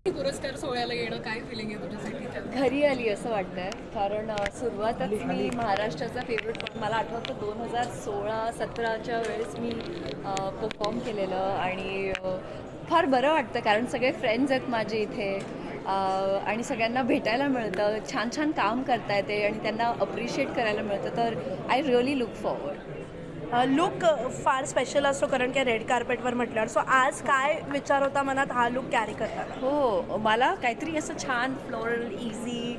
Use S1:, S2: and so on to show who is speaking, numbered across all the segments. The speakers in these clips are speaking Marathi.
S1: पुरस्कार सोहळ्याला येणं काय फिलिंग आहे तुझ्यासाठी?
S2: घरी आली असं वाटतंय, कारण सुरुवातच मी महाराष्ट्राचा फेवरेट पण मला आठवतं 2016-17च्या वेळेस मी परफॉर्म केलेलं आणि फार बरं वाटतं, कारण सगळे फ्रेंड्स आहेत माझे इथे आणि सगळ्यांना भेटायला मिळतं, छान छान काम करता येते आणि त्यांना अप्रिशिएट करायला मिळतं. तर I really look forward.
S3: Look far special असतो कारण की रेड कार्पेटवर म्हटल्यावर. सो आज काय विचार होता मनात हा लुक कॅरी करताना?
S2: हो, मला काहीतरी असं छान फ्लोरल इझी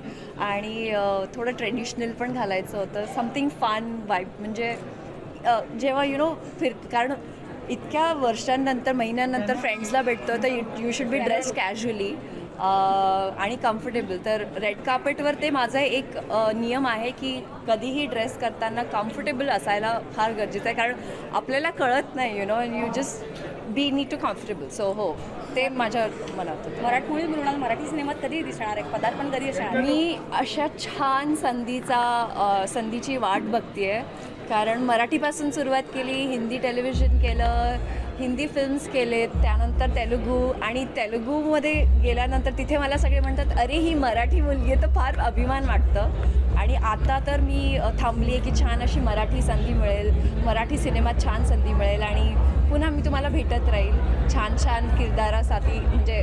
S2: आणि थोडं ट्रेडिशनल पण घालायचं होतं, समथिंग फन वाईब. म्हणजे जेव्हा कारण इतक्या वर्षांनंतर महिन्यानंतर फ्रेंड्सला भेटतो, तर you should be dress casually आणि कम्फर्टेबल. तर रेड कार्पेटवर ते माझा एक नियम आहे की कधीही ड्रेस करताना कम्फर्टेबल असायला फार गरजेचं आहे, कारण आपल्याला कळत नाही you just be need to comfortable. So हो, ते माझ्या मनात होतं.
S4: मराठमोळी मृणाल मराठी सिनेमात कधी दिसणार आहे? पदार्पण कधी असणार?
S2: मी अशा छान संधीची वाट बघते, कारण मराठीपासून सुरुवात केली, हिंदी टेलिव्हिजन केलं, हिंदी फिल्म्स केलेत, त्यानंतर तेलुगू, आणि तेलुगूमध्ये गेल्यानंतर तिथे मला सगळे म्हणतात अरे ही मराठी मुलगी आहे, तर फार अभिमान वाटतं. आणि आता तर मी थांबली आहे की छान अशी मराठी संधी मिळेल, मराठी सिनेमात छान संधी मिळेल आणि पुन्हा मी तुम्हाला भेटत राहील छान छान किरदारासाठी, म्हणजे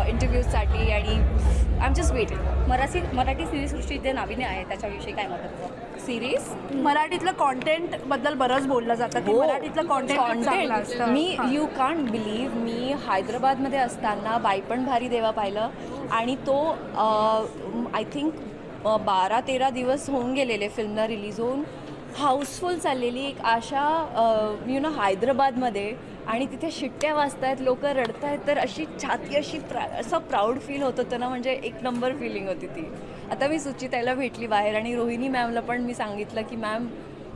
S2: इंटरव्ह्यूजसाठी. आणि I am just waiting.
S4: Marathi सिनेसृष्टीत जे नाविन्य आहे त्याच्याविषयी काय मत आहे?
S2: सिरीज
S3: मराठीतलं कॉन्टेंट बद्दल बरंच बोललं जातं की मराठीतलं कॉन्टेंट
S2: मी यू कांट बिलीव्ह, मी हैदराबादमध्ये असताना बाईपण भारी देवा पाहिलं आणि तो आय थिंक 12-13 दिवस होऊन गेलेले फिल्मला रिलीज होऊन. हाऊसफुल चाललेली एक अशा हैदराबादमध्ये, आणि तिथे शिट्ट्या वाजतायत, लोक रडतायत, तर अशी छाती अशी असं प्राऊड फील होत होतं ना, म्हणजे एक नंबर फिलिंग होती ती. आता मी सुचिताईला भेटली बाहेर आणि रोहिणी मॅमला पण मी सांगितलं की मॅम,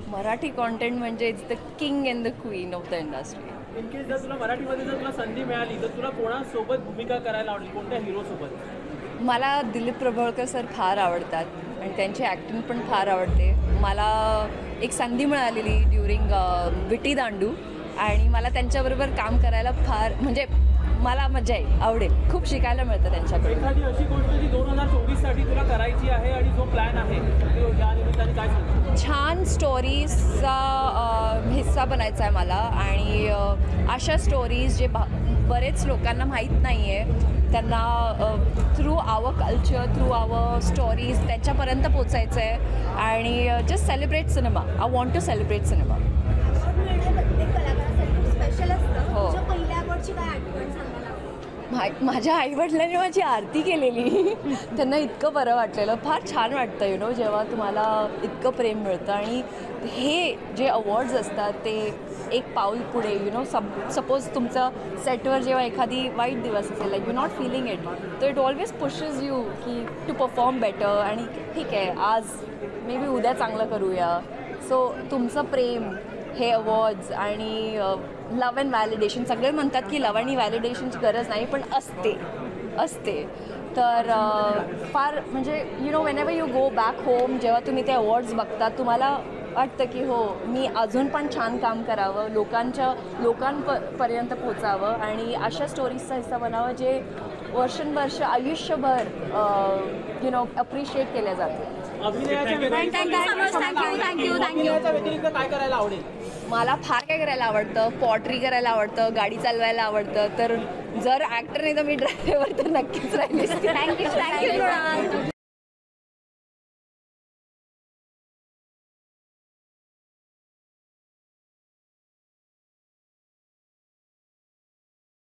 S2: मराठी कॉन्टेंट म्हणजे it's the king and the queen of the industry.
S5: In case जर तुला मराठीमध्ये जर तुला संधी मिळाली तर तुला कोणासोबत भूमिका करायला आवडेल, कोणत्या हिरोसोबत?
S2: मला दिलीप प्रभावळकर सर फार आवडतात आणि त्यांची ॲक्टिंग पण फार आवडते. मला एक संधी मिळालेली ड्युरिंग विटी दांडू, आणि मला त्यांच्याबरोबर काम करायला फार, म्हणजे मला मजा येईल, आवडेल, खूप शिकायला मिळतं त्यांच्याकडे.
S5: एखादी अशी गोष्ट जी 2024साठी तुला करायची आहे आणि जो प्लॅन आहे तो या निमित्ताने काय सांगतो?
S2: छान स्टोरीजचा हिस्सा बनायचा आहे मला, आणि अशा स्टोरीज जे बरेच लोकांना माहीत नाही आहे त्यांना through our culture, through our stories त्यांच्यापर्यंत पोचायचं आहे. आणि just celebrate cinema. I want to celebrate cinema. हो, माझ्या आईवडिलांनी माझी आरती केलेली त्यांना इतकं बरं वाटलेलं. फार छान वाटतं जेव्हा तुम्हाला इतकं प्रेम मिळतं. आणि हे जे अवॉर्ड्स असतात ते एक पाऊल पुढे सपोज तुमचं सेटवर जेव्हा एखादी वाईट दिवस असेल, like you not feeling it, तर इट ऑलवेज पुशेस यू की टू परफॉर्म बेटर, आणि ठीक आहे आज मे बी उद्या चांगलं करूया. सो तुमचं प्रेम, हे अवॉर्ड्स आणि लव अँड व्हॅलिडेशन, सगळे म्हणतात की लव आणि व्हॅलिडेशनची गरज नाही, पण असते. तर फार म्हणजे whenever you go back home, जेव्हा तुम्ही ते अवॉर्ड्स बघता, तुम्हाला वाटतं की हो, मी अजून पण छान काम करावं, लोकांपर्यंत पोचावं आणि अशा स्टोरीजचा हिस्सा बनावं जे वर्षानुवर्ष आयुष्यभर अप्रिशिएट केल्या जाते.
S5: अभिनयाच्या व्यतिरिक्त काय करायला आवडेल?
S2: मला फार काय करायला आवडतं, पॉटरी करायला आवडतं, गाडी चालवायला आवडतं. तर जर ॲक्टर नाही तर मी ड्रायव्हर तर नक्कीच राहिली.
S4: थँक्यू.